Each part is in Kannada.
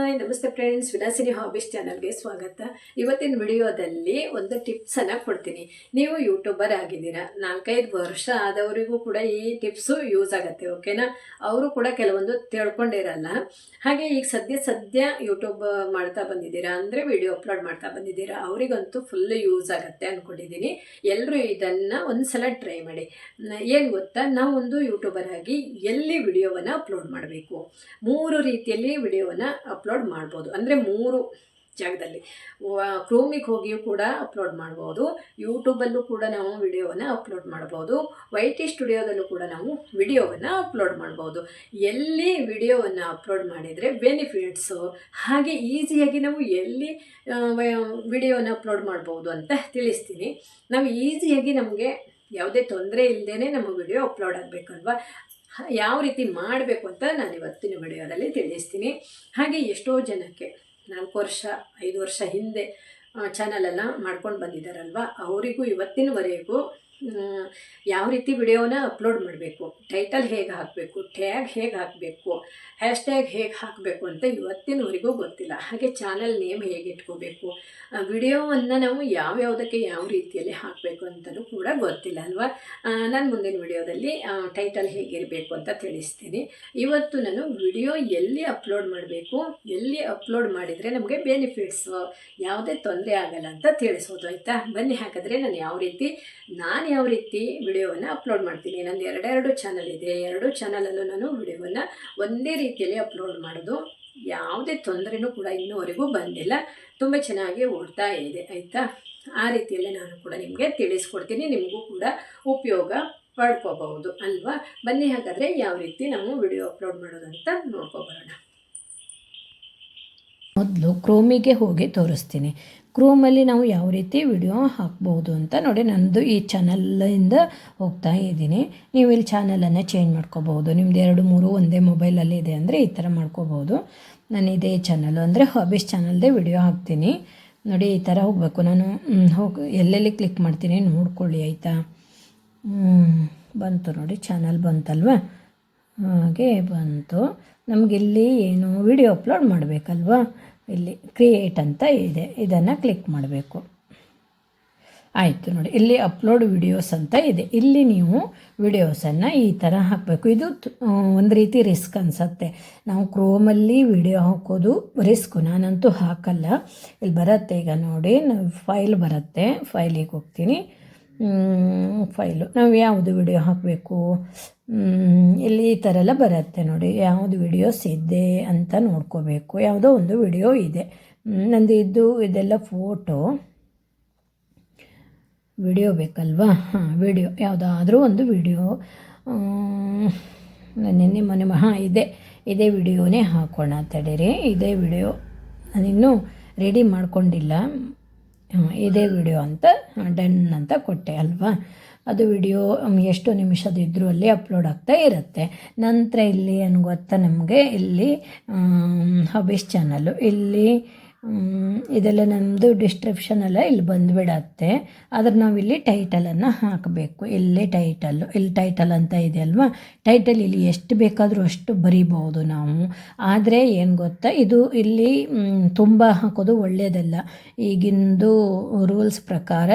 ಹಾಯ್ ನಮಸ್ತೆ ಫ್ರೆಂಡ್ಸ್, ವಿಲಾಸಿನಿ ಹಾಬೀಸ್ ಚಾನಲ್ಗೆ ಸ್ವಾಗತ. ಇವತ್ತಿನ ವಿಡಿಯೋದಲ್ಲಿ ಒಂದು ಟಿಪ್ಸನ್ನು ಕೊಡ್ತೀನಿ. ನೀವು ಯೂಟ್ಯೂಬರ್ ಆಗಿದ್ದೀರಾ, 4-5 ವರ್ಷ ಆದವರಿಗೂ ಕೂಡ ಈ ಟಿಪ್ಸು ಯೂಸ್ ಆಗುತ್ತೆ, ಓಕೆನಾ? ಅವರು ಕೂಡ ಕೆಲವೊಂದು ತಿಳ್ಕೊಂಡಿರಲ್ಲ. ಹಾಗೆ ಈಗ ಸದ್ಯ ಯೂಟ್ಯೂಬ್ ಮಾಡ್ತಾ ಬಂದಿದ್ದೀರಾ ಅಂದರೆ ವಿಡಿಯೋ ಅಪ್ಲೋಡ್ ಮಾಡ್ತಾ ಬಂದಿದ್ದೀರಾ, ಅವರಿಗಂತೂ ಫುಲ್ ಯೂಸ್ ಆಗುತ್ತೆ ಅಂದ್ಕೊಂಡಿದ್ದೀನಿ. ಎಲ್ಲರೂ ಇದನ್ನು ಒಂದು ಸಲ ಟ್ರೈ ಮಾಡಿ. ಏನು ಗೊತ್ತಾ, ನಾವು ಒಂದು ಯೂಟ್ಯೂಬರ್ ಆಗಿ ಎಲ್ಲಿ ವಿಡಿಯೋವನ್ನು ಅಪ್ಲೋಡ್ ಮಾಡಬೇಕು, 3 ರೀತಿಯಲ್ಲಿ ವಿಡಿಯೋವನ್ನು ಅಪ್ಲೋಡ್ ಮಾಡ್ಬೋದು. ಅಂದರೆ 3 ಜಾಗದಲ್ಲಿ ಕ್ರೋಮಿಗೆ ಹೋಗಿಯೂ ಕೂಡ ಅಪ್ಲೋಡ್ ಮಾಡ್ಬೋದು, ಯೂಟ್ಯೂಬಲ್ಲೂ ಕೂಡ ನಾವು ವಿಡಿಯೋವನ್ನು ಅಪ್ಲೋಡ್ ಮಾಡ್ಬೋದು, YT ಸ್ಟುಡಿಯೋದಲ್ಲೂ ಕೂಡ ನಾವು ವಿಡಿಯೋವನ್ನು ಅಪ್ಲೋಡ್ ಮಾಡ್ಬೋದು. ಎಲ್ಲಿ ವಿಡಿಯೋವನ್ನು ಅಪ್ಲೋಡ್ ಮಾಡಿದರೆ ಬೆನಿಫಿಟ್ಸು, ಹಾಗೆ ಈಸಿಯಾಗಿ ನಾವು ಎಲ್ಲಿ ವಿಡಿಯೋವನ್ನು ಅಪ್ಲೋಡ್ ಮಾಡ್ಬೋದು ಅಂತ ತಿಳಿಸ್ತೀನಿ. ನಾವು ಈಸಿಯಾಗಿ ನಮಗೆ ಯಾವುದೇ ತೊಂದರೆ ಇಲ್ಲದೇ ನಮ್ಮ ವಿಡಿಯೋ ಅಪ್ಲೋಡ್ ಆಗಬೇಕಲ್ವ, ಯಾವ ರೀತಿ ಮಾಡಬೇಕು ಅಂತ ನಾನು ಇವತ್ತಿನ ವಿಡಿಯೋದಲ್ಲಿ ತಿಳಿಸ್ತೀನಿ. ಹಾಗೆ ಎಷ್ಟೋ ಜನಕ್ಕೆ 4 ವರ್ಷ 5 ವರ್ಷ ಹಿಂದೆ ಚಾನಲೆಲ್ಲ ಮಾಡ್ಕೊಂಡು ಬಂದಿದ್ದಾರಲ್ವ, ಅವರಿಗೂ ಇವತ್ತಿನವರೆಗೂ ಯಾವ ರೀತಿ ವಿಡಿಯೋನ ಅಪ್ಲೋಡ್ ಮಾಡಬೇಕು, ಟೈಟಲ್ ಹೇಗೆ ಹಾಕಬೇಕು, ಟ್ಯಾಗ್ ಹೇಗೆ ಹಾಕಬೇಕು, ಹ್ಯಾಶ್ಟ್ಯಾಗ್ ಹೇಗೆ ಹಾಕಬೇಕು ಅಂತ ಇವತ್ತಿನವರೆಗೂ ಗೊತ್ತಿಲ್ಲ. ಹಾಗೆ ಚಾನಲ್ ನೇಮ್ ಹೇಗೆ ಇಟ್ಕೋಬೇಕು, ವಿಡಿಯೋವನ್ನು ನಾವು ಯಾವ್ಯಾವುದಕ್ಕೆ ಯಾವ ರೀತಿಯಲ್ಲಿ ಹಾಕಬೇಕು ಅಂತಲೂ ಕೂಡ ಗೊತ್ತಿಲ್ಲ ಅಲ್ವಾ. ನಾನು ಮುಂದಿನ ವಿಡಿಯೋದಲ್ಲಿ ಟೈಟಲ್ ಹೇಗಿರಬೇಕು ಅಂತ ತಿಳಿಸ್ತೀನಿ. ಇವತ್ತು ನಾನು ವಿಡಿಯೋ ಎಲ್ಲಿ ಅಪ್ಲೋಡ್ ಮಾಡಬೇಕು, ಎಲ್ಲಿ ಅಪ್ಲೋಡ್ ಮಾಡಿದರೆ ನಮಗೆ ಬೆನಿಫಿಟ್ಸು, ಯಾವುದೇ ತೊಂದರೆ ಆಗಲ್ಲ ಅಂತ ತಿಳಿಸೋದು, ಆಯಿತಾ? ಬನ್ನಿ ಹಾಗಾದರೆ ನಾನು ಯಾವ ರೀತಿ ವಿಡಿಯೋವನ್ನು ಅಪ್ಲೋಡ್ ಮಾಡ್ತೀನಿ. ನಂದು 2 ಚಾನಲ್ ಇದೆ, 2 ಚಾನಲಲ್ಲೂ ನಾನು ವಿಡಿಯೋವನ್ನು ಒಂದೇ ರೀತಿಯಲ್ಲಿ ಅಪ್ಲೋಡ್ ಮಾಡೋದು. ಯಾವುದೇ ತೊಂದರೆನೂ ಕೂಡ ಇನ್ನೂವರೆಗೂ ಬಂದಿಲ್ಲ, ತುಂಬ ಚೆನ್ನಾಗಿ ಓಡ್ತಾ ಇದೆ, ಆಯಿತಾ? ಆ ರೀತಿಯಲ್ಲೇ ನಾನು ಕೂಡ ನಿಮಗೆ ತಿಳಿಸ್ಕೊಡ್ತೀನಿ, ನಿಮಗೂ ಕೂಡ ಉಪಯೋಗ ಪಡ್ಕೋಬಹುದು ಅಲ್ವಾ. ಬನ್ನಿ ಹಾಗಾದರೆ ಯಾವ ರೀತಿ ನಾವು ವಿಡಿಯೋ ಅಪ್ಲೋಡ್ ಮಾಡೋದಂತ ನೋಡ್ಕೊಬರೋಣ. ಮೊದಲು ಕ್ರೋಮಿಗೆ ಹೋಗಿ ತೋರಿಸ್ತೀನಿ. ಕ್ರೋಮಲ್ಲಿ ನಾವು ಯಾವ ರೀತಿ ವಿಡಿಯೋ ಹಾಕ್ಬೋದು ಅಂತ ನೋಡಿ. ನನ್ನದು ಈ ಚಾನಲಿಂದ ಹೋಗ್ತಾ ಇದ್ದೀನಿ. ನೀವು ಇಲ್ಲಿ ಚಾನಲನ್ನು ಚೇಂಜ್ ಮಾಡ್ಕೋಬೋದು. ನಿಮ್ಮದು 2-3 ಒಂದೇ ಮೊಬೈಲಲ್ಲಿ ಇದೆ ಅಂದರೆ ಈ ಥರ ಮಾಡ್ಕೋಬೋದು. ನಾನು ಇದೇ ಚಾನಲು ಅಂದರೆ ಹಾಬೀಸ್ ಚಾನಲ್ದೇ ವಿಡಿಯೋ ಹಾಕ್ತೀನಿ ನೋಡಿ. ಈ ಥರ ಹೋಗಬೇಕು. ನಾನು ಎಲ್ಲೆಲ್ಲಿ ಕ್ಲಿಕ್ ಮಾಡ್ತೀನಿ ನೋಡ್ಕೊಳ್ಳಿ, ಆಯಿತಾ? ಬಂತು ನೋಡಿ, ಚಾನಲ್ ಬಂತಲ್ವ, ಹಾಗೆ ಬಂತು. ನಮಗಿಲ್ಲಿ ಏನು ವಿಡಿಯೋ ಅಪ್ಲೋಡ್ ಮಾಡಬೇಕಲ್ವ, ಇಲ್ಲಿ ಕ್ರಿಯೇಟ್ ಅಂತ ಇದೆ, ಇದನ್ನು ಕ್ಲಿಕ್ ಮಾಡಬೇಕು. ಆಯಿತು ನೋಡಿ, ಇಲ್ಲಿ ಅಪ್ಲೋಡ್ ವಿಡಿಯೋಸ್ ಅಂತ ಇದೆ. ಇಲ್ಲಿ ನೀವು ವಿಡಿಯೋಸನ್ನು ಈ ಥರ ಹಾಕಬೇಕು. ಇದು ಒಂದು ರೀತಿ ರಿಸ್ಕ್ ಅನಿಸುತ್ತೆ. ನಾವು ಕ್ರೋಮಲ್ಲಿ ವಿಡಿಯೋ ಹಾಕೋದು ರಿಸ್ಕು, ನಾನಂತೂ ಹಾಕಲ್ಲ. ಇಲ್ಲಿ ಬರುತ್ತೆ, ಈಗ ನೋಡಿ ಫೈಲ್ ಬರುತ್ತೆ, ಫೈಲಿಗೆ ಹೋಗ್ತೀನಿ. ಫೈಲು ನಾವು ಯಾವುದು ವಿಡಿಯೋ ಹಾಕಬೇಕು, ಇಲ್ಲಿ ಈ ಥರ ಎಲ್ಲ ಬರುತ್ತೆ ನೋಡಿ. ಯಾವುದು ವಿಡಿಯೋಸ್ ಇದೆ ಅಂತ ನೋಡ್ಕೋಬೇಕು. ಯಾವುದೋ ಒಂದು ವಿಡಿಯೋ ಇದೆ ನಂದು, ಇದೆಲ್ಲ ಫೋಟೋ ವಿಡಿಯೋ ಬೇಕಲ್ವಾ. ವಿಡಿಯೋ ಯಾವುದಾದ್ರೂ ಒಂದು ವಿಡಿಯೋ ನಿನ್ನೆ ಮೊನ್ನೆ ಇದೇ ವಿಡಿಯೋನೇ ಹಾಕೋಣ ತಡೀರಿ. ಇದೇ ವಿಡಿಯೋ ನಾನಿನ್ನೂ ರೆಡಿ ಮಾಡ್ಕೊಂಡಿಲ್ಲ. ಇದೇ ವಿಡಿಯೋ ಅಂತ ಡನ್ ಅಂತ ಕೊಟ್ಟೆ ಅಲ್ವಾ. ಅದು ವಿಡಿಯೋ ಎಷ್ಟು ನಿಮಿಷದಿದ್ದರೂ ಅಲ್ಲಿ ಅಪ್ಲೋಡ್ ಆಗ್ತಾ ಇರುತ್ತೆ. ನಂತರ ಇಲ್ಲಿ ಏನು ಗೊತ್ತಾ, ನಮಗೆ ಇಲ್ಲಿ ಹಾಬೀಸ್ ಚಾನಲ್ಲು, ಇಲ್ಲಿ ಇದೆಲ್ಲ ನಮ್ಮದು ಡಿಸ್ಕ್ರಿಪ್ಷನ್ ಎಲ್ಲ ಇಲ್ಲಿ ಬಂದುಬಿಡತ್ತೆ. ಆದರೆ ನಾವಿಲ್ಲಿ ಟೈಟಲನ್ನು ಹಾಕಬೇಕು. ಇಲ್ಲಿ ಟೈಟಲ್ ಅಂತ ಇದೆ ಅಲ್ವಾ. ಟೈಟಲ್ ಇಲ್ಲಿ ಎಷ್ಟು ಬೇಕಾದರೂ ಅಷ್ಟು ಬರಿಬೋದು ನಾವು. ಆದರೆ ಏನು ಗೊತ್ತಾ, ಇದು ಇಲ್ಲಿ ತುಂಬ ಹಾಕೋದು ಒಳ್ಳೆಯದಲ್ಲ. ಈಗಿಂದು ರೂಲ್ಸ್ ಪ್ರಕಾರ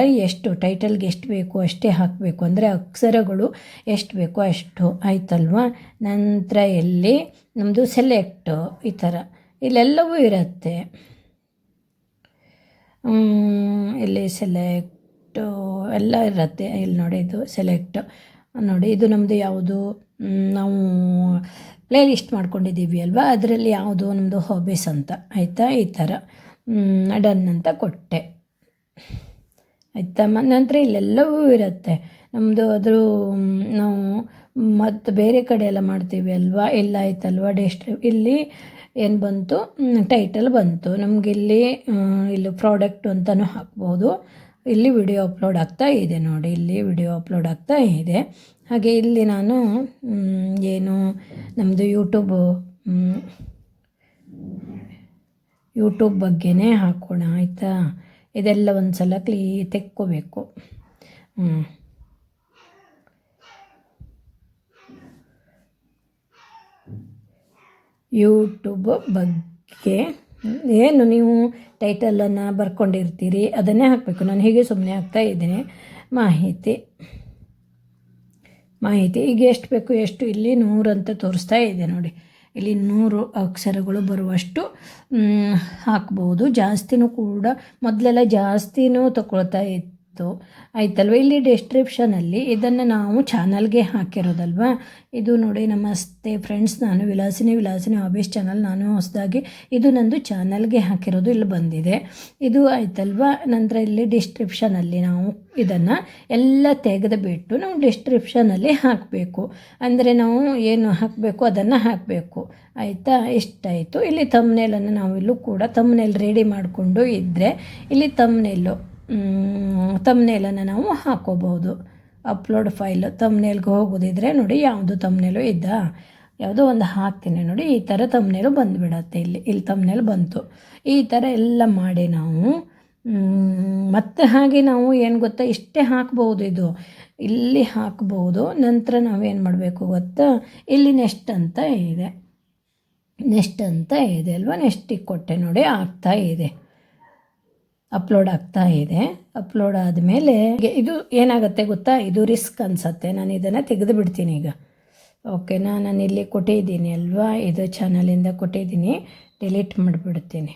ಟೈಟಲ್ಗೆ ಎಷ್ಟು ಬೇಕೋ ಅಷ್ಟೇ ಹಾಕಬೇಕು. ಅಂದರೆ ಅಕ್ಷರಗಳು ಎಷ್ಟು ಬೇಕೋ ಅಷ್ಟು, ಆಯ್ತಲ್ವಾ. ನಂತರ ಇಲ್ಲಿ ನಮ್ಮದು ಸೆಲೆಕ್ಟು, ಈ ಥರ ಇಲ್ಲೆಲ್ಲವೂ ಇರುತ್ತೆ. ಇಲ್ಲಿ ಸೆಲೆಕ್ಟು ಎಲ್ಲ ಇರುತ್ತೆ. ಇಲ್ಲಿ ನೋಡಿ, ಇದು ಸೆಲೆಕ್ಟ್ ನೋಡಿ. ಇದು ನಮ್ಮದು ಯಾವುದು ನಾವು ಪ್ಲೇ ಲಿಸ್ಟ್ ಮಾಡ್ಕೊಂಡಿದ್ದೀವಿ ಅಲ್ವಾ, ಅದರಲ್ಲಿ ಯಾವುದು ನಮ್ಮದು ಹಾಬೀಸ್ ಅಂತ, ಆಯಿತಾ? ಈ ಥರ ಡನ್ ಅಂತ ಕೊಟ್ಟೆ, ಆಯಿತಾ? ನಂತರ ಇಲ್ಲೆಲ್ಲವೂ ಇರುತ್ತೆ ನಮ್ಮದು. ನಾವು ಮತ್ತು ಬೇರೆ ಕಡೆ ಎಲ್ಲ ಮಾಡ್ತೀವಿ ಅಲ್ವಾ, ಇಲ್ಲ ಆಯ್ತಲ್ವ. ಇಲ್ಲಿ ಏನು ಬಂತು, ಟೈಟಲ್ ಬಂತು. ನಮಗಿಲ್ಲಿ ಪ್ರಾಡಕ್ಟ್ ಅಂತಲೂ ಹಾಕ್ಬೋದು. ಇಲ್ಲಿ ವಿಡಿಯೋ ಅಪ್ಲೋಡ್ ಆಗ್ತಾ ಇದೆ ನೋಡಿ, ಇಲ್ಲಿ ವಿಡಿಯೋ ಅಪ್ಲೋಡ್ ಆಗ್ತಾ ಇದೆ. ಹಾಗೆ ಇಲ್ಲಿ ನಾನು ಏನು ನಮ್ಮದು ಯೂಟ್ಯೂಬ್ ಬಗ್ಗೆನೇ ಹಾಕೋಣ, ಆಯಿತಾ? ಇದೆಲ್ಲ ಒಂದು ಸಲ ತೆಕ್ಕೋಬೇಕು. ಯೂಟ್ಯೂಬ್ ಬಗ್ಗೆ ಏನು ನೀವು ಟೈಟಲನ್ನು ಬರ್ಕೊಂಡಿರ್ತೀರಿ ಅದನ್ನೇ ಹಾಕಬೇಕು. ನಾನು ಹೀಗೆ ಸುಮ್ಮನೆ ಹಾಕ್ತಾ ಇದ್ದೀನಿ. ಮಾಹಿತಿ ಈಗ ಎಷ್ಟು ಬೇಕು ಎಷ್ಟು, ಇಲ್ಲಿ 100 ಅಂತ ತೋರಿಸ್ತಾ ಇದೆ ನೋಡಿ. ಇಲ್ಲಿ 100 ಅಕ್ಷರಗಳು ಬರುವಷ್ಟು ಹಾಕ್ಬೋದು. ಜಾಸ್ತಿನೂ ಕೂಡ ಮೊದಲೆಲ್ಲ ಜಾಸ್ತಿನೂ ತಗೊಳ್ತಾ ಇತ್ತು, ಆಯ್ತಲ್ವ. ಇಲ್ಲಿ ಡಿಸ್ಕ್ರಿಪ್ಷನಲ್ಲಿ ಇದನ್ನು ನಾವು ಚಾನಲ್ಗೆ ಹಾಕಿರೋದಲ್ವ. ಇದು ನೋಡಿ, ನಮಸ್ತೆ ಫ್ರೆಂಡ್ಸ್, ನಾನು ವಿಲಾಸಿನಿ ಹಾಬೀಸ್ ಚಾನಲ್. ನಾನು ಹೊಸದಾಗಿ ಇದು ನಂದು ಚಾನಲ್ಗೆ ಹಾಕಿರೋದು ಇಲ್ಲಿ ಬಂದಿದೆ. ಇದು ಆಯ್ತಲ್ವ. ನಂತರ ಇಲ್ಲಿ ಡಿಸ್ಕ್ರಿಪ್ಷನಲ್ಲಿ ನಾವು ಇದನ್ನು ಎಲ್ಲ ತೆಗೆದುಬಿಟ್ಟು ನಾವು ಡಿಸ್ಕ್ರಿಪ್ಷನಲ್ಲಿ ಹಾಕಬೇಕು. ಅಂದರೆ ನಾವು ಏನು ಹಾಕಬೇಕು ಅದನ್ನು ಹಾಕಬೇಕು, ಆಯಿತಾ. ಇಷ್ಟಾಯಿತು. ಇಲ್ಲಿ ತಮ್ನೇಲನ್ನು ನಾವಿಲ್ಲೂ ಕೂಡ ತಮ್ನೇಲ್ ರೆಡಿ ಮಾಡಿಕೊಂಡು ಇದ್ದರೆ ಇಲ್ಲಿ ತಮ್ನೇಲನ್ನು ನಾವು ಹಾಕೋಬಹುದು. ಅಪ್ಲೋಡ್ ಫೈಲ್ ತಮ್ನೇಲ್ಗೆ ಹೋಗೋದಿದ್ರೆ ನೋಡಿ, ಯಾವುದು ತಮ್ನೇಲು ಯಾವುದೋ ಒಂದು ಹಾಕ್ತೀನಿ ನೋಡಿ, ಈ ಥರ ತಮ್ನೇಲು ಬಂದುಬಿಡತ್ತೆ. ಇಲ್ಲಿ ತಮ್ನೇಲು ಬಂತು. ಈ ಥರ ಎಲ್ಲ ಮಾಡಿ ನಾವು ಮತ್ತು ಹಾಗೆ ನಾವು ಏನು ಗೊತ್ತಾ, ಇಷ್ಟೇ ಹಾಕ್ಬೋದು. ಇದು ಇಲ್ಲಿ ಹಾಕ್ಬೋದು. ನಂತರ ನಾವೇನು ಮಾಡಬೇಕು ಗೊತ್ತಾ, ಇಲ್ಲಿ ನೆಕ್ಸ್ಟ್ ಅಂತ ಇದೆ ಅಲ್ವಾ. ನೆಕ್ಸ್ಟಿಗೆ ಕೊಟ್ಟೆ ನೋಡಿ, ಆಗ್ತಾ ಇದೆ, ಅಪ್ಲೋಡ್ ಆಗ್ತಾ ಇದೆ. ಅಪ್ಲೋಡ್ ಆದಮೇಲೆ ಇದು ಏನಾಗುತ್ತೆ ಗೊತ್ತಾ, ಇದು ರಿಸ್ಕ್ ಅನಿಸುತ್ತೆ. ನಾನು ಇದನ್ನು ತೆಗೆದು ಬಿಡ್ತೀನಿ ಈಗ. ಓಕೆನಾ, ನಾನು ಇಲ್ಲಿ ಕೊಟ್ಟಿದ್ದೀನಿ ಅಲ್ವಾ, ಇದು ಚಾನಲಿಂದ ಕೊಟ್ಟಿದ್ದೀನಿ, ಡಿಲೀಟ್ ಮಾಡಿಬಿಡ್ತೀನಿ.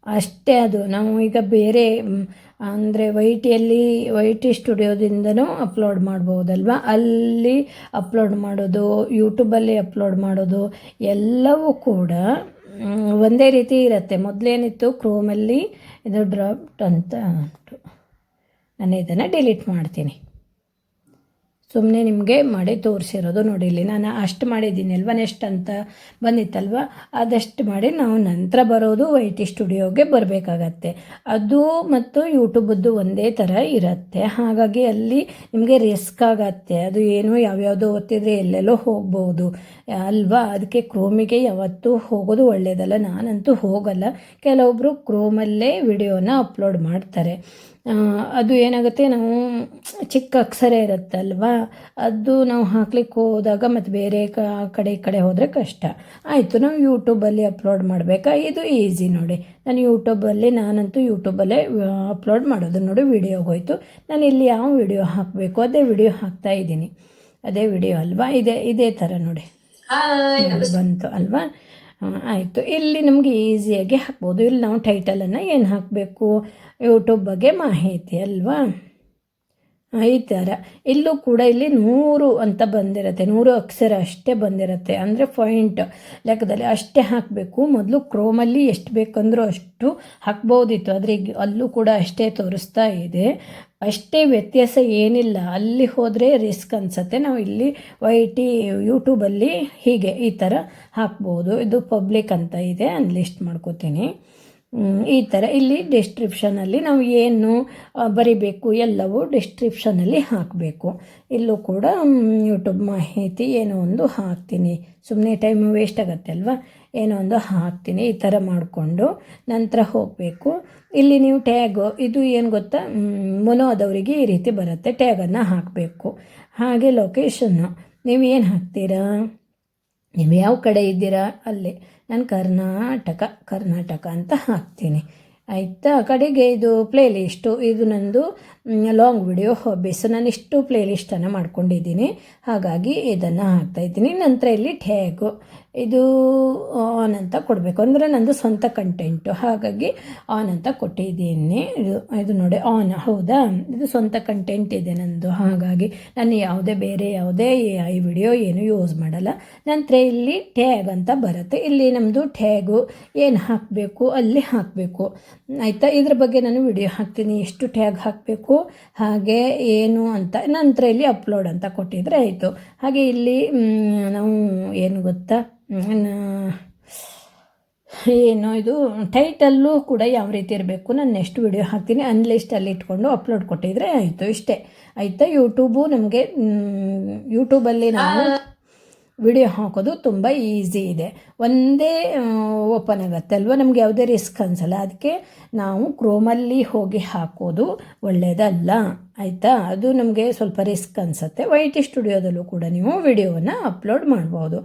ಅಷ್ಟೇ. ಅದು ನಾವು ಈಗ ಬೇರೆ ಅಂದರೆ ವೈ.ಟಿ ಸ್ಟುಡಿಯೋದಿಂದನೂ ಅಪ್ಲೋಡ್ ಮಾಡ್ಬೋದಲ್ವ. ಅಲ್ಲಿ ಅಪ್ಲೋಡ್ ಮಾಡೋದು, ಯೂಟ್ಯೂಬಲ್ಲಿ ಅಪ್ಲೋಡ್ ಮಾಡೋದು ಎಲ್ಲವೂ ಕೂಡ ಒಂದೇ ರೀತಿ ಇರುತ್ತೆ. ಮೊದಲೇನಿತ್ತು ಕ್ರೋಮಲ್ಲಿ ಇದು ಡ್ರಾಪ್ಟ್ ಅಂತ ಉಂಟು. ನಾನು ಇದನ್ನು ಡಿಲೀಟ್ ಮಾಡ್ತೀನಿ. ಸುಮ್ಮನೆ ನಿಮಗೆ ಮಾಡಿ ತೋರಿಸಿರೋದು ನೋಡಿ. ಇಲ್ಲಿ ನಾನು ಅಷ್ಟು ಮಾಡಿದ್ದೀನಿ ಅಲ್ವ, ನೆಕ್ಸ್ಟ್ ಅಂತ ಬಂದಿತ್ತಲ್ವ, ಅದಷ್ಟು ಮಾಡಿ ನಾವು ನಂತರ ಬರೋದು ವೈ.ಟಿ ಸ್ಟುಡಿಯೋಗೆ ಬರಬೇಕಾಗತ್ತೆ. ಅದು ಮತ್ತು ಯೂಟ್ಯೂಬದ್ದು ಒಂದೇ ಥರ ಇರುತ್ತೆ. ಹಾಗಾಗಿ ಅಲ್ಲಿ ನಿಮಗೆ ರಿಸ್ಕ್ ಆಗತ್ತೆ. ಅದು ಏನು ಯಾವ್ಯಾವುದೋ ಒತ್ತಿದ್ರೆ ಎಲ್ಲೆಲ್ಲೋ ಹೋಗ್ಬೋದು ಅಲ್ವಾ. ಅದಕ್ಕೆ ಕ್ರೋಮಿಗೆ ಯಾವತ್ತೂ ಹೋಗೋದು ಒಳ್ಳೆಯದಲ್ಲ. ನಾನಂತೂ ಹೋಗಲ್ಲ. ಕೆಲವೊಬ್ಬರು ಕ್ರೋಮಲ್ಲೇ ವಿಡಿಯೋನ ಅಪ್ಲೋಡ್ ಮಾಡ್ತಾರೆ. ಅದು ಏನಾಗುತ್ತೆ, ನಾವು ಚಿಕ್ಕ ಅಕ್ಷರ ಇರುತ್ತಲ್ವ, ಅದು ನಾವು ಹಾಕ್ಲಿಕ್ಕೆ ಹೋದಾಗ ಮತ್ತು ಬೇರೆ ಈ ಕಡೆ ಹೋದರೆ ಕಷ್ಟ ಆಯಿತು. ನಾವು ಯೂಟ್ಯೂಬಲ್ಲಿ ಅಪ್ಲೋಡ್ ಮಾಡಬೇಕಾ, ಇದು ಈಸಿ ನೋಡಿ. ನಾನಂತೂ ಯೂಟ್ಯೂಬಲ್ಲೇ ಅಪ್ಲೋಡ್ ಮಾಡೋದು ನೋಡಿ. ವಿಡಿಯೋಗೆ ಹೋಯ್ತು. ನಾನು ಇಲ್ಲಿ ಯಾವ ವಿಡಿಯೋ ಹಾಕಬೇಕು ಅದೇ ವಿಡಿಯೋ ಹಾಕ್ತಾ ಇದ್ದೀನಿ. ಅದೇ ವಿಡಿಯೋ ಅಲ್ವಾ, ಇದೇ ಥರ ನೋಡಿ ಬಂತು ಅಲ್ವಾ. ಆಯಿತು. ಇಲ್ಲಿ ನಮಗೆ ಈಸಿಯಾಗಿ ಹಾಕ್ಬೋದು. ಇಲ್ಲಿ ನಾವು ಟೈಟಲನ್ನು ಏನು ಹಾಕಬೇಕು, ಯೂಟ್ಯೂಬ್ ಬಗ್ಗೆ ಮಾಹಿತಿ ಅಲ್ವಾ. ಈ ಥರ ಇಲ್ಲೂ ಕೂಡ ಇಲ್ಲಿ 100 ಅಂತ ಬಂದಿರುತ್ತೆ. 100 ಅಕ್ಷರ ಅಷ್ಟೇ ಬಂದಿರುತ್ತೆ. ಅಂದರೆ ಪಾಯಿಂಟ್ ಲೆಕ್ಕದಲ್ಲಿ ಅಷ್ಟೇ ಹಾಕಬೇಕು. ಮೊದಲು ಕ್ರೋಮಲ್ಲಿ ಎಷ್ಟು ಬೇಕಂದ್ರೂ ಅಷ್ಟು ಹಾಕ್ಬೋದಿತ್ತು, ಆದರೆ ಈಗ ಅಲ್ಲೂ ಕೂಡ ಅಷ್ಟೇ ತೋರಿಸ್ತಾ ಇದೆ. ಅಷ್ಟೇ, ವ್ಯತ್ಯಾಸ ಏನಿಲ್ಲ. ಅಲ್ಲಿ ಹೋದರೆ ರಿಸ್ಕ್ ಅನಿಸುತ್ತೆ. ನಾವು ಇಲ್ಲಿ ವೈ.ಟಿ ಯೂಟ್ಯೂಬಲ್ಲಿ ಹೀಗೆ ಈ ಥರ ಹಾಕ್ಬೋದು. ಇದು ಪಬ್ಲಿಕ್ ಅಂತ ಇದೆ, ಅನ್ಲಿಸ್ಟ್ ಮಾಡ್ಕೋತೀನಿ. ಈ ಥರ ಇಲ್ಲಿ ಡಿಸ್ಕ್ರಿಪ್ಷನಲ್ಲಿ ನಾವು ಏನು ಬರಿಬೇಕು ಎಲ್ಲವೂ ಡಿಸ್ಕ್ರಿಪ್ಷನಲ್ಲಿ ಹಾಕಬೇಕು. ಇಲ್ಲೂ ಕೂಡ ಯೂಟ್ಯೂಬ್ ಮಾಹಿತಿ ಏನೋ ಒಂದು ಹಾಕ್ತೀನಿ. ಸುಮ್ಮನೆ ಟೈಮ್ ವೇಸ್ಟ್ ಆಗುತ್ತೆ ಅಲ್ವಾ, ಏನೋ ಒಂದು ಹಾಕ್ತೀನಿ. ಈ ಥರ ಮಾಡಿಕೊಂಡು ನಂತರ ಹೋಗಬೇಕು. ಇಲ್ಲಿ ನೀವು ಟ್ಯಾಗು, ಇದು ಏನು ಗೊತ್ತಾ, ಮೊನೋ ಆದವರಿಗೆ ಈ ರೀತಿ ಬರುತ್ತೆ. ಟ್ಯಾಗನ್ನು ಹಾಕಬೇಕು. ಹಾಗೆ ಲೊಕೇಶನ್ನು ನೀವು ಏನು ಹಾಕ್ತೀರಾ, ನೀವು ಯಾವ ಕಡೆ ಇದ್ದೀರಾ ಅಲ್ಲಿ. ನಾನು ಕರ್ನಾಟಕ ಅಂತ ಹಾಕ್ತೀನಿ, ಆಯಿತಾ. ಕಡೆಗೆ ಇದು ಪ್ಲೇಲಿಸ್ಟು, ಇದು ನಂದು ಲಾಂಗ್ ವಿಡಿಯೋ ಹಾಬೀಸ್. ನಾನು ಇಷ್ಟು ಪ್ಲೇಲಿಸ್ಟನ್ನು ಮಾಡ್ಕೊಂಡಿದ್ದೀನಿ, ಹಾಗಾಗಿ ಇದನ್ನು ಹಾಕ್ತಾಯಿದ್ದೀನಿ. ನಂತರ ಇಲ್ಲಿ ಟ್ಯಾಗು, ಇದು ಆನ್ ಅಂತ ಕೊಡಬೇಕು. ಅಂದರೆ ನಂದು ಸ್ವಂತ ಕಂಟೆಂಟು, ಹಾಗಾಗಿ ಆನ್ ಅಂತ ಕೊಟ್ಟಿದ್ದೀನಿ. ಇದು ನೋಡಿ ಆನ್, ಹೌದಾ. ಇದು ಸ್ವಂತ ಕಂಟೆಂಟ್ ಇದೆ ನಂದು, ಹಾಗಾಗಿ ನಾನು ಯಾವುದೇ ಈ ವಿಡಿಯೋ ಏನು ಯೂಸ್ ಮಾಡಲ್ಲ. ನಂತರ ಇಲ್ಲಿ ಟ್ಯಾಗ್ ಅಂತ ಬರುತ್ತೆ. ಇಲ್ಲಿ ನಮ್ಮದು ಟ್ಯಾಗು ಏನು ಹಾಕಬೇಕು ಅಲ್ಲಿ ಹಾಕಬೇಕು, ಆಯಿತಾ. ಇದ್ರ ಬಗ್ಗೆ ನಾನು ವಿಡಿಯೋ ಹಾಕ್ತೀನಿ, ಎಷ್ಟು ಟ್ಯಾಗ್ ಹಾಕಬೇಕು ಹಾಗೆ ಏನು ಅಂತ. ನಂತರ ಇಲ್ಲಿ ಅಪ್ಲೋಡ್ ಅಂತ ಕೊಟ್ಟಿದ್ರೆ ಆಯಿತು. ಹಾಗೆ ಇಲ್ಲಿ ನಾವು ಏನು ಗೊತ್ತಾ, ಏನು ಇದು ಟೈಟಲ್ಲು ಕೂಡ ಯಾವ ರೀತಿ ಇರಬೇಕು, ನಾನು ನೆಕ್ಸ್ಟ್ ವಿಡಿಯೋ ಹಾಕ್ತೀನಿ. ಅನ್ಲಿಸ್ಟಲ್ಲಿ ಇಟ್ಕೊಂಡು ಅಪ್ಲೋಡ್ ಕೊಟ್ಟಿದ್ರೆ ಆಯಿತು, ಇಷ್ಟೇ, ಆಯಿತಾ. ಯೂಟ್ಯೂಬು ನಮಗೆ ಯೂಟ್ಯೂಬಲ್ಲಿ ನಾವು ವಿಡಿಯೋ ಹಾಕೋದು ತುಂಬ ಈಸಿ ಇದೆ. ಒಂದೇ ಓಪನ್ ಆಗುತ್ತೆ ಅಲ್ವ, ನಮಗೆ ಯಾವುದೇ ರಿಸ್ಕ್ ಅನಿಸಲ್ಲ. ಅದಕ್ಕೆ ನಾವು ಕ್ರೋಮಲ್ಲಿ ಹೋಗಿ ಹಾಕೋದು ಒಳ್ಳೆಯದಲ್ಲ, ಆಯಿತಾ. ಅದು ನಮಗೆ ಸ್ವಲ್ಪ ರಿಸ್ಕ್ ಅನಿಸುತ್ತೆ. YT ಸ್ಟುಡಿಯೋದಲ್ಲೂ ಕೂಡ ನೀವು ವಿಡಿಯೋವನ್ನು ಅಪ್ಲೋಡ್ ಮಾಡ್ಬೋದು,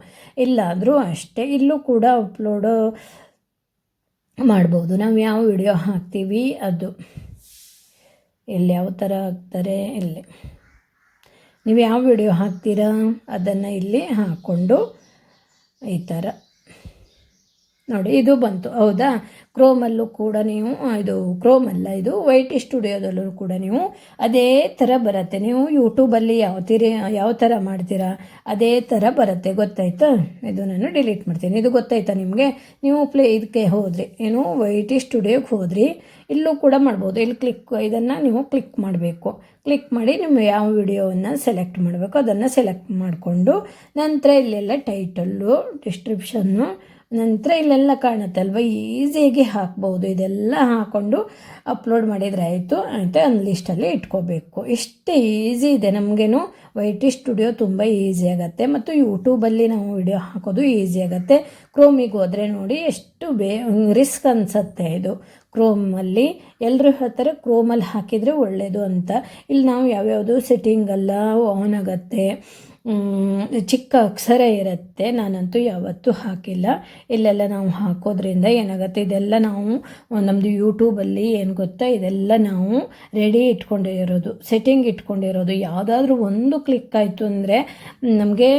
ಇಲ್ಲಾಂದರೂ ಅಷ್ಟೇ ಇಲ್ಲೂ ಕೂಡ ಅಪ್ಲೋಡ್ ಮಾಡ್ಬೋದು. ನಾವು ಯಾವ ವಿಡಿಯೋ ಹಾಕ್ತೀವಿ ಅದು ಇಲ್ಲಿ ಯಾವ ಥರ ಹಾಕ್ತಾರೆ, ಇಲ್ಲಿ ನೀವು ಯಾವ ವಿಡಿಯೋ ಹಾಕ್ತೀರಾ ಅದನ್ನು ಇಲ್ಲಿ ಹಾಕ್ಕೊಂಡು ಈ ಥರ ನೋಡಿ, ಇದು ಬಂತು ಹೌದಾ. ಕ್ರೋಮಲ್ಲೂ ಕೂಡ ನೀವು ಇದು ಕ್ರೋಮಲ್ಲ, ಇದು YT ಸ್ಟುಡಿಯೋದಲ್ಲೂ ಕೂಡ ನೀವು ಅದೇ ಥರ ಬರುತ್ತೆ. ನೀವು ಯೂಟ್ಯೂಬಲ್ಲಿ ಯಾವ ಥರ ಮಾಡ್ತೀರಾ ಅದೇ ಥರ ಬರುತ್ತೆ, ಗೊತ್ತಾಯ್ತಾ. ಇದು ನಾನು ಡಿಲೀಟ್ ಮಾಡ್ತೀನಿ. ಇದು ಗೊತ್ತಾಯ್ತಾ ನಿಮಗೆ. ನೀವು ಇದಕ್ಕೆ ಹೋದ್ರಿ, ಏನು YT ಸ್ಟುಡಿಯೋಗೆ ಹೋದ್ರಿ, ಇಲ್ಲೂ ಕೂಡ ಮಾಡ್ಬೋದು. ಇಲ್ಲಿ ಇದನ್ನು ನೀವು ಕ್ಲಿಕ್ ಮಾಡಬೇಕು. ಕ್ಲಿಕ್ ಮಾಡಿ ನಿಮ್ಮ ಯಾವ ವಿಡಿಯೋವನ್ನು ಸೆಲೆಕ್ಟ್ ಮಾಡಬೇಕು ಅದನ್ನು ಸೆಲೆಕ್ಟ್ ಮಾಡಿಕೊಂಡು ನಂತರ ಇಲ್ಲೆಲ್ಲ ಟೈಟಲ್ಲು, ಡಿಸ್ಕ್ರಿಪ್ಷನ್ನು, ನಂತರ ಇಲ್ಲೆಲ್ಲ ಕಾಣುತ್ತಲ್ವ, ಈಸಿಯಾಗಿ ಹಾಕ್ಬೋದು. ಇದೆಲ್ಲ ಹಾಕ್ಕೊಂಡು ಅಪ್ಲೋಡ್ ಮಾಡಿದರೆ ಆಯಿತು. ಒಂದು ಲಿಸ್ಟಲ್ಲಿ ಇಟ್ಕೋಬೇಕು. ಇಷ್ಟೇ ಈಸಿ ಇದೆ. ನಮಗೇನು YT ಸ್ಟುಡಿಯೋ ತುಂಬ ಈಸಿ ಆಗುತ್ತೆ, ಮತ್ತು ಯೂಟ್ಯೂಬಲ್ಲಿ ನಾವು ವಿಡಿಯೋ ಹಾಕೋದು ಈಸಿ ಆಗುತ್ತೆ. ಕ್ರೋಮಿಗೆ ಹೋದರೆ ನೋಡಿ ಎಷ್ಟು ರಿಸ್ಕ್ ಅನಿಸುತ್ತೆ ಇದು. ಕ್ರೋಮಲ್ಲಿ ಎಲ್ಲರೂ ಹೇಳ್ತಾರೆ ಕ್ರೋಮಲ್ಲಿ ಹಾಕಿದರೆ ಒಳ್ಳೆಯದು ಅಂತ. ಇಲ್ಲಿ ನಾವು ಯಾವ್ಯಾವುದು ಸೆಟ್ಟಿಂಗೆಲ್ಲ ಆನ್ ಆಗುತ್ತೆ, ಚಿಕ್ಕ ಅಕ್ಷರ ಇರುತ್ತೆ. ನಾನಂತೂ ಯಾವತ್ತೂ ಹಾಕಿಲ್ಲ. ಇಲ್ಲೆಲ್ಲ ನಾವು ಹಾಕೋದ್ರಿಂದ ಏನಾಗುತ್ತೆ, ಇದೆಲ್ಲ ನಾವು ನಮ್ಮದು ಯೂಟ್ಯೂಬಲ್ಲಿ ಏನು ಗೊತ್ತಾ, ಇದೆಲ್ಲ ನಾವು ರೆಡಿ ಇಟ್ಕೊಂಡಿರೋದು, ಸೆಟ್ಟಿಂಗ್ ಇಟ್ಕೊಂಡಿರೋದು. ಯಾವುದಾದ್ರೂ ಒಂದು ಕ್ಲಿಕ್ ಆಯಿತು ಅಂದರೆ ನಮಗೆ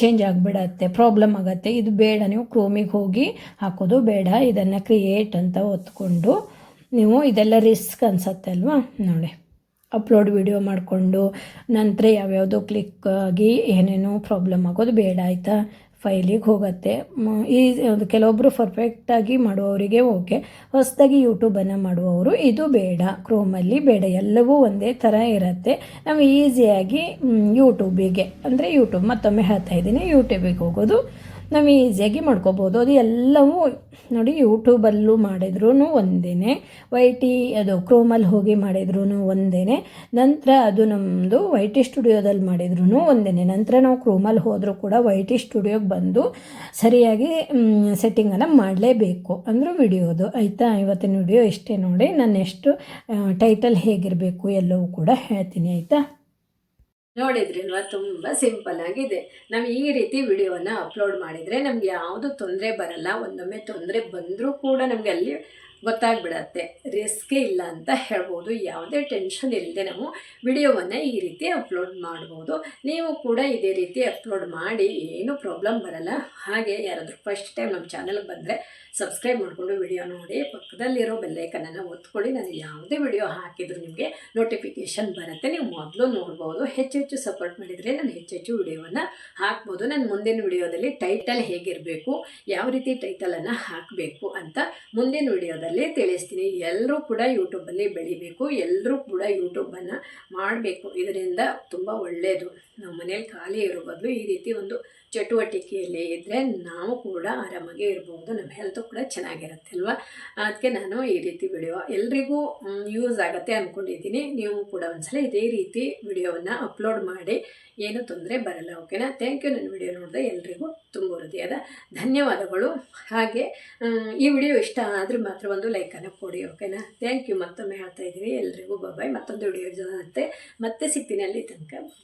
ಚೇಂಜ್ ಆಗಿಬಿಡತ್ತೆ, ಪ್ರಾಬ್ಲಮ್ ಆಗುತ್ತೆ. ಇದು ಬೇಡ, ನೀವು ಕ್ರೋಮಿಗೆ ಹೋಗಿ ಹಾಕೋದು ಬೇಡ. ಇದನ್ನು ಕ್ರಿಯೇಟ್ ಅಂತ ಒತ್ಕೊಂಡು ನೀವು, ಇದೆಲ್ಲ ರಿಸ್ಕ್ ಅನಿಸುತ್ತೆ ಅಲ್ವಾ. ನೋಡಿ, ಅಪ್ಲೋಡ್ ವಿಡಿಯೋ ಮಾಡಿಕೊಂಡು ನಂತರ ಯಾವ್ಯಾವುದೋ ಕ್ಲಿಕ್ ಆಗಿ ಏನೇನೋ ಪ್ರಾಬ್ಲಮ್ ಆಗೋದು ಬೇಡ, ಆಯಿತಾ. ಫೈಲಿಗೆ ಹೋಗುತ್ತೆ. ಕೆಲವೊಬ್ಬರು ಪರ್ಫೆಕ್ಟಾಗಿ ಮಾಡುವವರಿಗೆ ಓಕೆ, ಹೊಸದಾಗಿ ಯೂಟ್ಯೂಬನ್ನು ಮಾಡುವವರು ಇದು ಬೇಡ, ಕ್ರೋಮಲ್ಲಿ ಬೇಡ, ಎಲ್ಲವೂ ಒಂದೇ ಥರ ಇರುತ್ತೆ. ನಾವು ಈಸಿಯಾಗಿ ಯೂಟ್ಯೂಬಿಗೆ ಅಂದರೆ ಮತ್ತೊಮ್ಮೆ ಹೇಳ್ತಾ ಇದ್ದೀನಿ, ಯೂಟ್ಯೂಬಿಗೆ ಹೋಗೋದು ನಾವು ಈಸಿಯಾಗಿ ಮಾಡ್ಕೋಬೋದು. ಅದು ಎಲ್ಲವೂ ನೋಡಿ, ಯೂಟ್ಯೂಬಲ್ಲೂ ಮಾಡಿದ್ರೂ ಒಂದೇ, YT ಅದು ಕ್ರೋಮಲ್ಲಿ ಹೋಗಿ ಮಾಡಿದ್ರೂ ಒಂದೇ, ನಂತರ ಅದು ನಮ್ಮದು YT ಸ್ಟುಡಿಯೋದಲ್ಲಿ ಮಾಡಿದ್ರೂ ಒಂದೇ. ನಂತರ ನಾವು ಕ್ರೋಮಲ್ಲಿ ಹೋದರೂ ಕೂಡ YT ಸ್ಟುಡಿಯೋಗೆ ಬಂದು ಸರಿಯಾಗಿ ಸೆಟ್ಟಿಂಗನ್ನು ಮಾಡಲೇಬೇಕು ಅಂದರೆ ವಿಡಿಯೋದು, ಆಯಿತಾ. ಇವತ್ತಿನ ವಿಡಿಯೋ ಇಷ್ಟೇ ನೋಡಿ. ನಾನು ಎಷ್ಟು ಟೈಟಲ್ ಹೇಗಿರಬೇಕು ಎಲ್ಲವೂ ಕೂಡ ಹೇಳ್ತೀನಿ, ಆಯಿತಾ. ನೋಡಿದ್ರಲ್ವ, ತುಂಬ ಸಿಂಪಲ್ ಆಗಿದೆ. ನಾವು ಈ ರೀತಿ ವಿಡಿಯೋವನ್ನು ಅಪ್ಲೋಡ್ ಮಾಡಿದರೆ ನಮಗೆ ಯಾವುದು ತೊಂದರೆ ಬರಲ್ಲ. ಒಂದೊಮ್ಮೆ ತೊಂದರೆ ಬಂದರೂ ಕೂಡ ನಮಗೆ ಅಲ್ಲಿ ಗೊತ್ತಾಗ್ಬಿಡತ್ತೆ, ರಿಸ್ಕೇ ಇಲ್ಲ ಅಂತ ಹೇಳ್ಬೋದು. ಯಾವುದೇ ಟೆನ್ಷನ್ ಇಲ್ಲದೆ ನಾವು ವಿಡಿಯೋವನ್ನು ಈ ರೀತಿ ಅಪ್ಲೋಡ್ ಮಾಡ್ಬೋದು. ನೀವು ಕೂಡ ಇದೇ ರೀತಿ ಅಪ್ಲೋಡ್ ಮಾಡಿ, ಏನೂ ಪ್ರಾಬ್ಲಮ್ ಬರಲ್ಲ. ಹಾಗೆ ಯಾರಾದರೂ ಫಸ್ಟ್ ಟೈಮ್ ನಮ್ಮ ಚಾನಲ್ಗೆ ಬಂದರೆ ಸಬ್ಸ್ಕ್ರೈಬ್ ಮಾಡಿಕೊಂಡು ವಿಡಿಯೋ ನೋಡಿ, ಪಕ್ಕದಲ್ಲಿರೋ ಬೆಲ್ಲೈಕನನ್ನು ಒತ್ಕೊಳ್ಳಿ. ನಾನು ಯಾವುದೇ ವಿಡಿಯೋ ಹಾಕಿದರೂ ನಿಮಗೆ ನೋಟಿಫಿಕೇಷನ್ ಬರುತ್ತೆ, ನೀವು ಮೊದಲು ನೋಡ್ಬೋದು. ಹೆಚ್ಚು ಸಪೋರ್ಟ್ ಮಾಡಿದರೆ ನಾನು ಹೆಚ್ಚು ವಿಡಿಯೋವನ್ನು ಹಾಕ್ಬೋದು. ನಾನು ಮುಂದಿನ ವಿಡಿಯೋದಲ್ಲಿ ಟೈಟಲ್ ಹೇಗಿರಬೇಕು, ಯಾವ ರೀತಿ ಟೈಟಲನ್ನು ಹಾಕಬೇಕು ಅಂತ ಮುಂದಿನ ವಿಡಿಯೋದಲ್ಲಿ ತಿಳಿಸ್ತೀನಿ. ಎಲ್ಲರೂ ಕೂಡ ಯೂಟ್ಯೂಬಲ್ಲಿ ಬೆಳಿಬೇಕು, ಎಲ್ಲರೂ ಕೂಡ ಯೂಟ್ಯೂಬನ್ನು ಮಾಡಬೇಕು. ಇದರಿಂದ ತುಂಬ ಒಳ್ಳೆಯದು. ನಾವು ಮನೇಲಿ ಖಾಲಿ ಇರೋ ಬದಲು ಈ ರೀತಿ ಒಂದು ಚಟುವಟಿಕೆಯಲ್ಲಿ ಇದ್ದರೆ ನಾವು ಕೂಡ ಆರಾಮಾಗಿ ಇರ್ಬೋದು, ನಮ್ಮ ಹೆಲ್ತು ಕೂಡ ಚೆನ್ನಾಗಿರುತ್ತೆ ಅಲ್ವಾ. ಅದಕ್ಕೆ ನಾನು ಈ ರೀತಿ ವಿಡಿಯೋ ಎಲ್ರಿಗೂ ಯೂಸ್ ಆಗುತ್ತೆ ಅಂದ್ಕೊಂಡಿದ್ದೀನಿ. ನೀವು ಕೂಡ ಒಂದ್ಸಲ ಇದೇ ರೀತಿ ವಿಡಿಯೋವನ್ನು ಅಪ್ಲೋಡ್ ಮಾಡಿ, ಏನೂ ತೊಂದರೆ ಬರಲ್ಲ, ಓಕೆನಾ. Thank you. ನನ್ನ ವಿಡಿಯೋ ನೋಡಿದೆ ಎಲ್ರಿಗೂ ತುಂಬ ಹೃದಯದ ಧನ್ಯವಾದಗಳು. ಹಾಗೆ ಈ ವಿಡಿಯೋ ಇಷ್ಟ ಆದರೆ ಮಾತ್ರ ಒಂದು ಲೈಕನ್ನು ಕೊಡಿ, ಓಕೆನಾ. Thank you. ಮತ್ತೊಮ್ಮೆ ಹೇಳ್ತಾ ಇದ್ದೀವಿ ಎಲ್ರಿಗೂ ಬಾಯ್. ಮತ್ತೊಂದು ವಿಡಿಯೋ ಜೊತೆ ಮತ್ತೆ ಸಿಗ್ತೀನಿ, ಅಲ್ಲಿ ತನಕ ಬಾಯ್.